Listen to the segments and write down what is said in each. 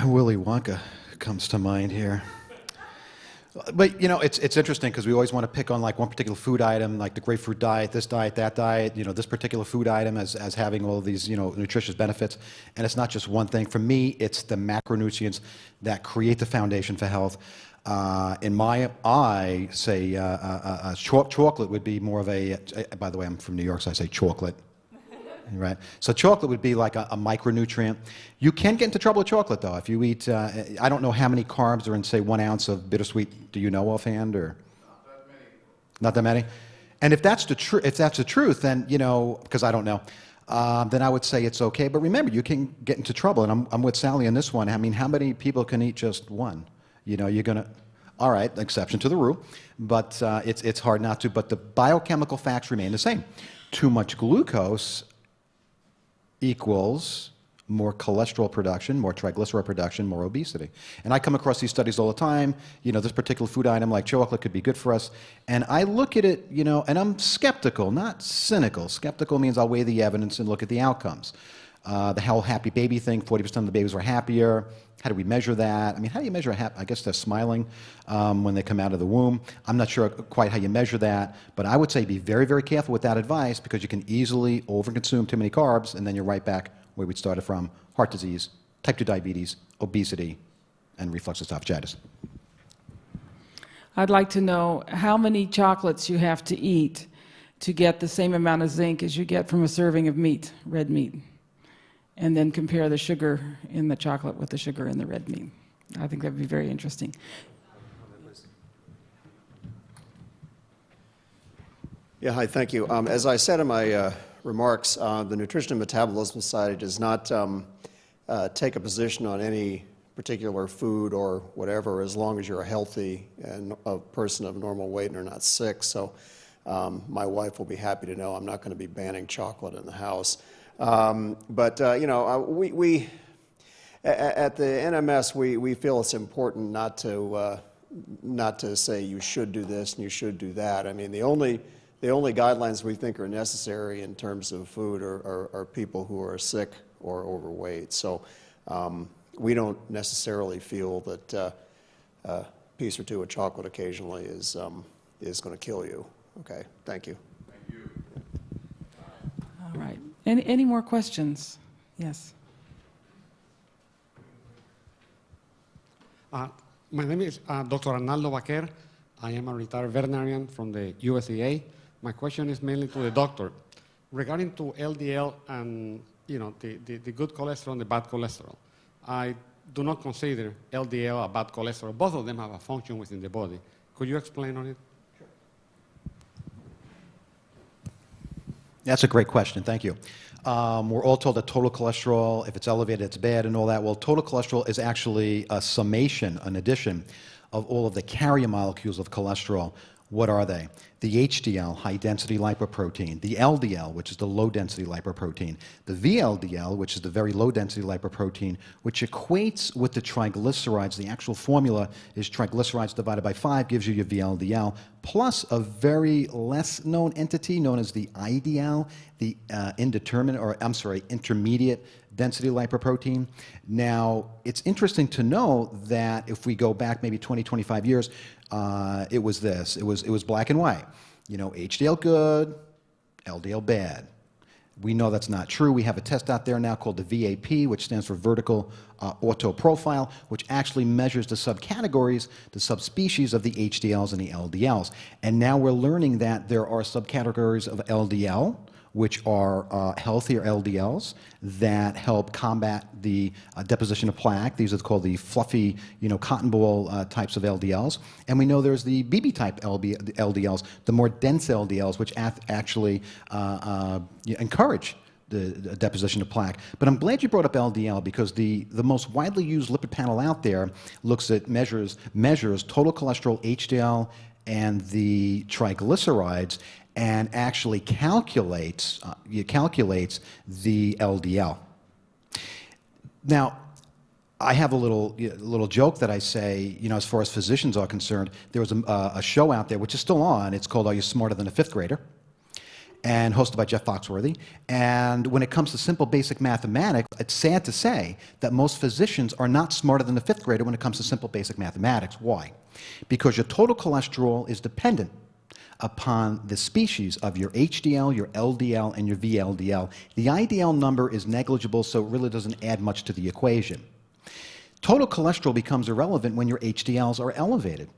Willy Wonka comes to mind here. But you know, it's interesting because we always want to pick on like one particular food item, like the grapefruit diet, this diet, that diet, you know, this particular food item as having all of these, you know, nutritious benefits. And it's not just one thing. For me, it's the macronutrients that create the foundation for health. In my eye, say chocolate would be more of a, by the way, I'm from New York, so I say chocolate. Right. So chocolate would be like a micronutrient. You can get into trouble with chocolate, though. If you eat, I don't know how many carbs are in, say, 1 ounce of bittersweet. Do you know offhand, or? Not that many. Not that many? And if that's the truth, then, you know, because I don't know, then I would say it's okay. But remember, you can get into trouble, and I'm with Sally on this one. I mean, how many people can eat just one? You know, you're going to, all right, exception to the rule, but it's hard not to. But the biochemical facts remain the same. Too much glucose equals more cholesterol production, more triglyceride production, more obesity. And I come across these studies all the time. You know, this particular food item like chocolate could be good for us. And I look at it, you know, and I'm skeptical, not cynical. Skeptical means I'll weigh the evidence and look at the outcomes. The whole happy baby thing, 40% of the babies were happier. How do we measure that? I mean, how do you measure I guess they're smiling when they come out of the womb. I'm not sure quite how you measure that, but I would say be very, very careful with that advice because you can easily overconsume too many carbs and then you're right back where we started from: heart disease, type 2 diabetes, obesity, and reflux esophagitis. I'd like to know how many chocolates you have to eat to get the same amount of zinc as you get from a serving of meat, red meat, and then compare the sugar in the chocolate with the sugar in the red meat. I think that would be very interesting. Yeah, hi, thank you. As I said in my remarks, the Nutrition and Metabolism Society does not take a position on any particular food or whatever, as long as you're a healthy and a person of normal weight and are not sick. So my wife will be happy to know I'm not going to be banning chocolate in the house. You know, we at the NMS, we feel it's important not to say you should do this and you should do that. I mean, the only guidelines we think are necessary in terms of food are people who are sick or overweight. So we don't necessarily feel that a piece or two of chocolate occasionally is going to kill you. Okay, thank you. Thank you. All right. Any more questions? Yes. My name is Dr. Arnaldo Baquer. I am a retired veterinarian from the USDA. My question is mainly to the doctor. Regarding to LDL and, you know, the good cholesterol and the bad cholesterol, I do not consider LDL a bad cholesterol. Both of them have a function within the body. Could you explain on it? That's a great question. Thank you. We're all told that total cholesterol, if it's elevated, it's bad and all that. Well, total cholesterol is actually a summation, an addition of all of the carrier molecules of cholesterol. What are they? The HDL, high-density lipoprotein, the LDL, which is the low-density lipoprotein, the VLDL, which is the very low-density lipoprotein, which equates with the triglycerides. The actual formula is triglycerides divided by 5 gives you your VLDL, plus a very less-known entity known as the IDL, the intermediate density lipoprotein. Now, it's interesting to know that if we go back maybe 20, 25 years, it was this. It was black and white. You know, HDL good, LDL bad. We know that's not true. We have a test out there now called the VAP, which stands for Vertical Auto Profile, which actually measures the subcategories, the subspecies of the HDLs and the LDLs. And now we're learning that there are subcategories of LDL, which are healthier LDLs that help combat the deposition of plaque. These are called the fluffy, you know, cotton ball types of LDLs. And we know there's the BB type LDLs, the more dense LDLs, which actually encourage the deposition of plaque. But I'm glad you brought up LDL because the most widely used lipid panel out there measures total cholesterol, HDL, and the triglycerides, and actually calculates the LDL. Now, I have a little joke that I say, you know, as far as physicians are concerned. There was a show out there which is still on. It's called "Are You Smarter Than a Fifth Grader?" and hosted by Jeff Foxworthy. And when it comes to simple basic mathematics, it's sad to say that most physicians are not smarter than the fifth grader when it comes to simple basic mathematics. Why? Because your total cholesterol is dependent upon the species of your HDL, your LDL, and your VLDL. The IDL number is negligible, so it really doesn't add much to the equation. Total cholesterol becomes irrelevant when your HDLs are elevated,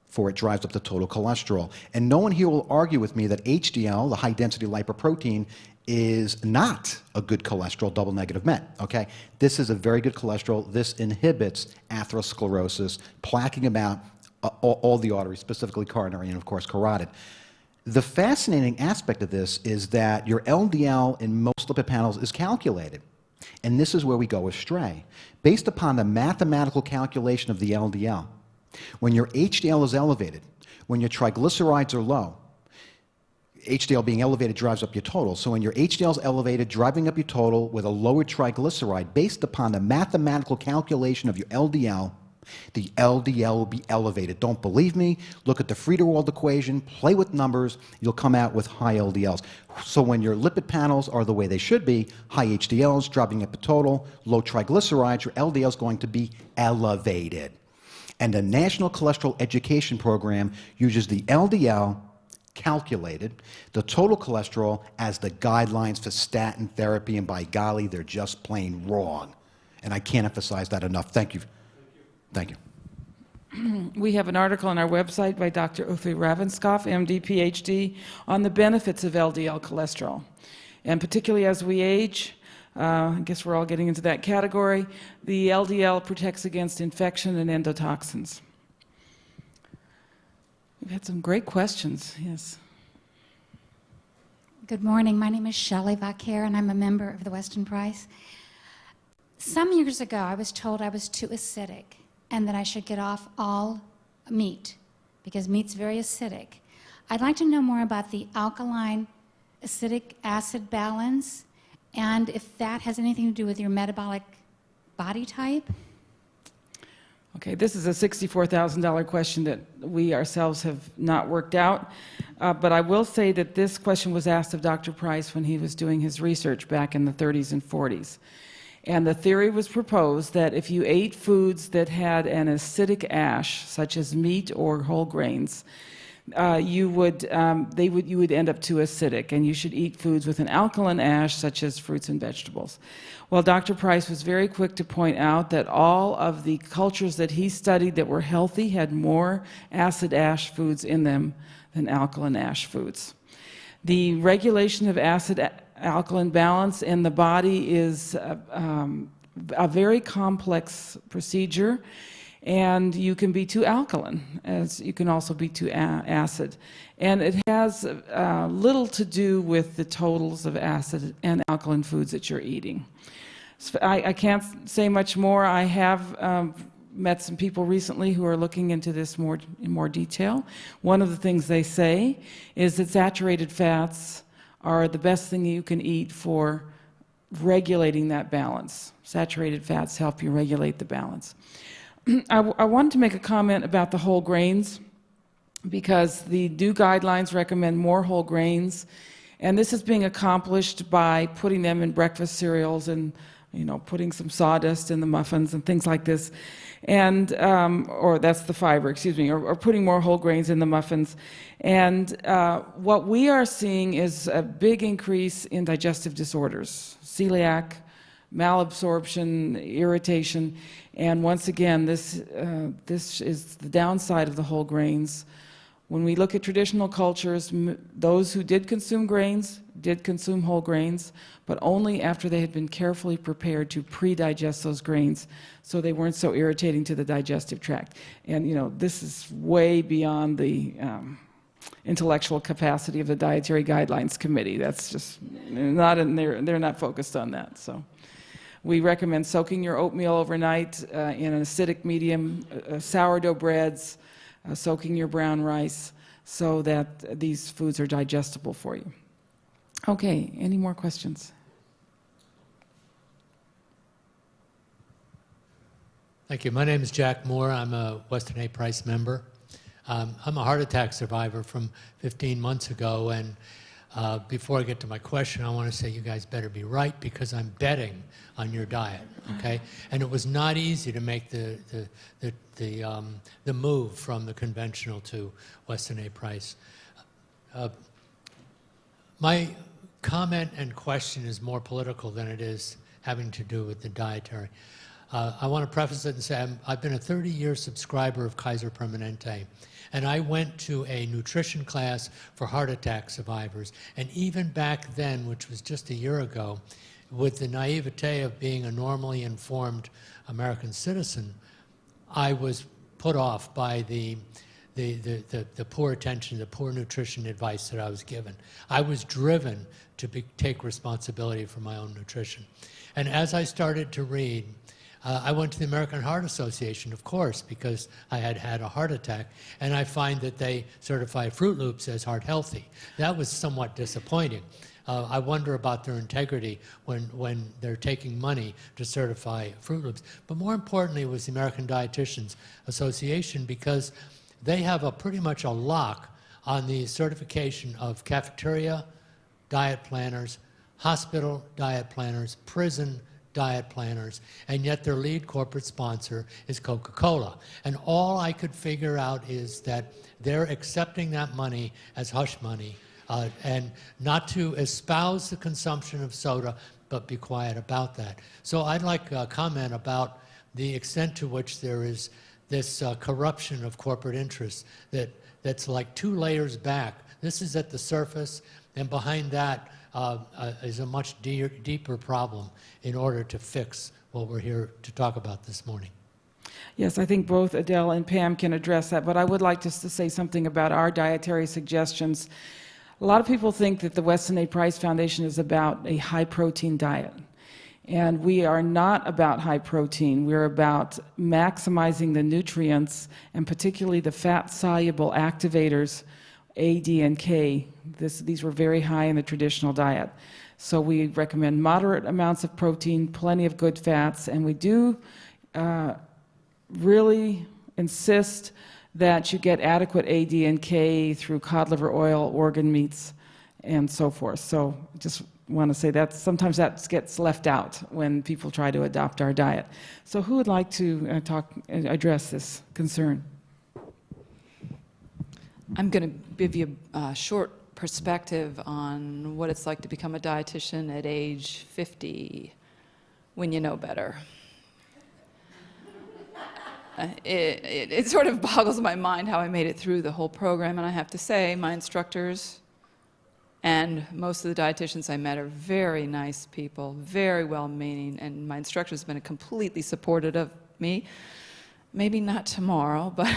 for it drives up the total cholesterol. And no one here will argue with me that HDL, the high-density lipoprotein, is not a good cholesterol, double negative met, okay? This is a very good cholesterol. This inhibits atherosclerosis, plaquing about all the arteries, specifically coronary and, of course, carotid. The fascinating aspect of this is that your LDL in most lipid panels is calculated. And this is where we go astray. Based upon the mathematical calculation of the LDL, when your HDL is elevated, when your triglycerides are low, HDL being elevated drives up your total. So when your HDL is elevated, driving up your total with a lower triglyceride, based upon the mathematical calculation of your LDL, the LDL will be elevated. Don't believe me? Look at the Friedewald equation, play with numbers, you'll come out with high LDLs. So when your lipid panels are the way they should be, high HDLs, dropping up the total, low triglycerides, your LDL is going to be elevated. And the National Cholesterol Education Program uses the LDL calculated, the total cholesterol, as the guidelines for statin therapy, and by golly, they're just plain wrong. And I can't emphasize that enough. Thank you. Thank you. We have an article on our website by Dr. Uffe Ravenskopf, MD, PhD, on the benefits of LDL cholesterol. And particularly as we age, I guess we're all getting into that category, the LDL protects against infection and endotoxins. We've had some great questions, yes. Good morning. My name is Shelley Vaquer, and I'm a member of the Weston Price. Some years ago, I was told I was too acidic and that I should get off all meat because meat's very acidic. I'd like to know more about the alkaline acidic acid balance and if that has anything to do with your metabolic body type. Okay, this is a $64,000 question that we ourselves have not worked out, but I will say that this question was asked of Dr. Price when he was doing his research back in the 30s and 40s. And the theory was proposed that if you ate foods that had an acidic ash, such as meat or whole grains, you would end up too acidic, and you should eat foods with an alkaline ash, such as fruits and vegetables. Well, Dr. Price was very quick to point out that all of the cultures that he studied that were healthy had more acid ash foods in them than alkaline ash foods. The regulation of acid-alkaline balance in the body is a very complex procedure, and you can be too alkaline, as you can also be too acid. And it has little to do with the totals of acid and alkaline foods that you're eating. So I can't say much more. I have met some people recently who are looking into this in more detail. One of the things they say is that saturated fats are the best thing you can eat for regulating that balance. Saturated fats help you regulate the balance. I wanted to make a comment about the whole grains because the new guidelines recommend more whole grains, and this is being accomplished by putting them in breakfast cereals and putting some sawdust in the muffins and things like this, and or that's the fiber, excuse me, or putting more whole grains in the muffins. And what we are seeing is a big increase in digestive disorders, celiac, malabsorption, irritation, and once again, this is the downside of the whole grains. When we look at traditional cultures, those who did consume grains did consume whole grains, but only after they had been carefully prepared to pre-digest those grains so they weren't so irritating to the digestive tract. And this is way beyond the intellectual capacity of the Dietary Guidelines Committee. That's just not in there. They're not focused on that. So we recommend soaking your oatmeal overnight in an acidic medium, sourdough breads, soaking your brown rice so that these foods are digestible for you. Okay, any more questions? Thank you. My name is Jack Moore. I'm a Weston A. Price member. I'm a heart attack survivor from 15 months ago, and Before I get to my question, I want to say you guys better be right because I'm betting on your diet, okay? And it was not easy to make the move from the conventional to Weston A. Price. My comment and question is more political than it is having to do with the dietary. I want to preface it and say I've been a 30-year subscriber of Kaiser Permanente, and I went to a nutrition class for heart attack survivors. And even back then, which was just a year ago, with the naivete of being a normally informed American citizen, I was put off by the poor attention, the poor nutrition advice that I was given. I was driven to take responsibility for my own nutrition. And as I started to read, I went to the American Heart Association, of course, because I had had a heart attack, and I find that they certify Fruit Loops as heart healthy. That was somewhat disappointing. I wonder about their integrity when they're taking money to certify Fruit Loops. But more importantly was the American Dietitians Association, because they have pretty much a lock on the certification of cafeteria diet planners, hospital diet planners, prison diet planners, and yet their lead corporate sponsor is Coca-Cola. And all I could figure out is that they're accepting that money as hush money and not to espouse the consumption of soda, but be quiet about that. So I'd like a comment about the extent to which there is this corruption of corporate interests that's like 2 layers back. This is at the surface, and behind that is a much deeper problem in order to fix what we're here to talk about this morning. Yes, I think both Adele and Pam can address that, but I would like just to say something about our dietary suggestions. A lot of people think that the Weston A. Price Foundation is about a high-protein diet. And we are not about high protein. We're about maximizing the nutrients, and particularly the fat-soluble activators, A, D, and K. These were very high in the traditional diet. So we recommend moderate amounts of protein, plenty of good fats, and we do really insist that you get adequate A, D, and K through cod liver oil, organ meats, and so forth. So just want to say that sometimes that gets left out when people try to adopt our diet. So who would like to address this concern? I'm going to give you a short perspective on what it's like to become a dietitian at age 50 when you know better. It sort of boggles my mind how I made it through the whole program, and I have to say my instructors and most of the dietitians I met are very nice people, very well-meaning, and my instructors have been completely supportive of me. Maybe not tomorrow, but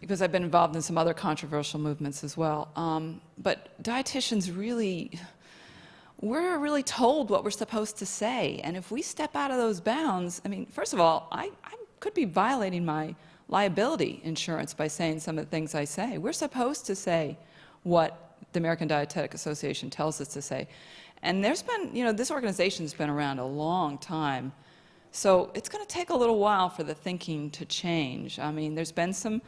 because I've been involved in some other controversial movements as well. But dietitians we're really told what we're supposed to say, and if we step out of those bounds, I mean, first of all, I could be violating my liability insurance by saying some of the things I say. We're supposed to say what the American Dietetic Association tells us to say. And there's been, this organization's been around a long time, so it's going to take a little while for the thinking to change. I mean, there's been some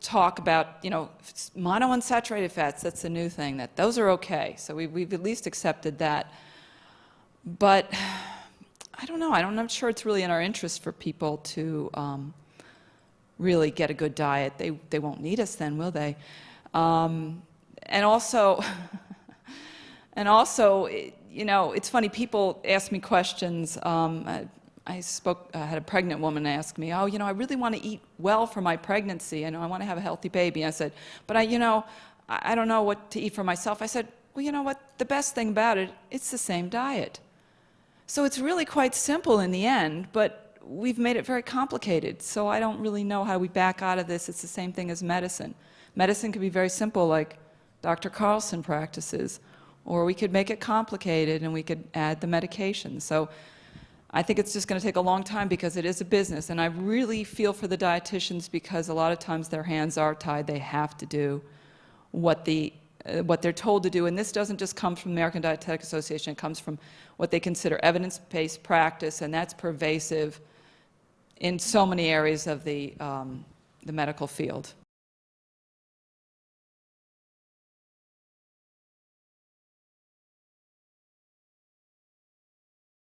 talk about, monounsaturated fats, that's the new thing, that those are okay. So we've at least accepted that. But I don't know, I'm not sure it's really in our interest for people to really get a good diet. They won't need us then, will they? And also, it's funny, people ask me questions. I had a pregnant woman ask me, I really want to eat well for my pregnancy. I want to have a healthy baby. I said, but I don't know what to eat for myself. I said, well, you know what? The best thing about it, it's the same diet. So it's really quite simple in the end, but we've made it very complicated. So I don't really know how we back out of this. It's the same thing as medicine. Medicine could be very simple, like Dr. Carlson practices, or we could make it complicated and we could add the medication. So I think it's just going to take a long time because it is a business, and I really feel for the dietitians because a lot of times their hands are tied. They have to do what they're told to do, and this doesn't just come from the American Dietetic Association. It comes from what they consider evidence-based practice, and that's pervasive in so many areas of the medical field.